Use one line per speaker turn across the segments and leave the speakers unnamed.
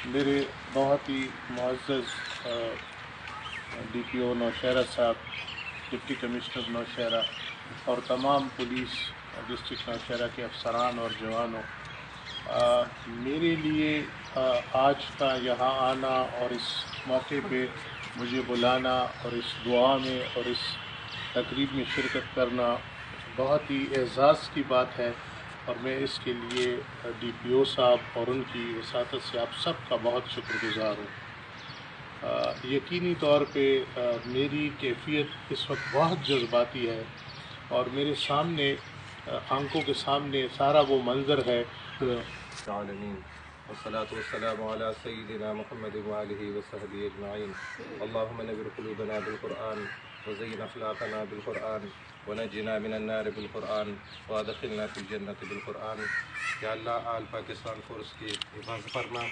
मेरे बहुत ही मुअज़्ज़ज़ DPO नौशहरा साहब, डिप्टी कमिश्नर नौशहरा और तमाम पुलिस डिस्ट्रिक्ट नौशहरा के अफसरान और जवानों, मेरे लिए आज का यहाँ आना और इस मौके पे मुझे बुलाना और इस दुआ में और इस तकरीब में शिरकत करना बहुत ही एज़ाज़ की बात है और मैं इसके लिए DPO साहब और उनकी वसातत से आप सब का बहुत शुक्रगुज़ार हूँ। यकीनी तौर पे मेरी कैफियत इस वक्त बहुत जज्बाती है और मेरे सामने आंखों के सामने सारा वो मंज़र है।
वस्सलातु वस्सलामु अला सय्यिदिना मुहम्मद व आलिहि व सहबिहि अजमईन। अल्लाहुम्मा नव्विर क़ुलूबना बिल क़ुरआन व ज़य्यिन अख़लाक़ना बिल क़ुरआन व नज्जिना मिनन नार बिल क़ुरआन व अदख़िलना फ़िल जन्नति बिल क़ुरआन। या अल्लाह आल पाकिस्तान फ़ोर्स की हिफाज़त फरमा,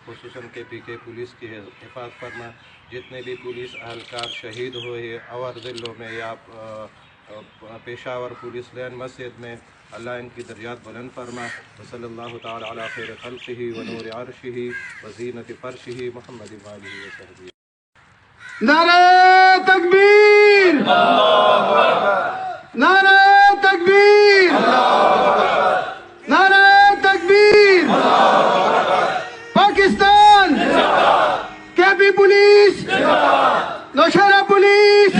खुसूसन KPK पुलिस की हिफाज़त फरमा। जितने भी पुलिस अहलकार शहीद हुए अवर ज़िलों में या पेशावर पुलिस लाइन मस्जिद में, अल्लाह इनकी दर्जात बुलंद फरमा। सल्लल्लाहु तआला अला खैर खल्क़िही व नूर अर्शिही व ज़ीनत फ़र्शिही मुहम्मद व आलिहि व सहबिही।
नारे तकबीर, नारे तकबीर, नारे तकबीर। Pakistan KP police, Nowshera police.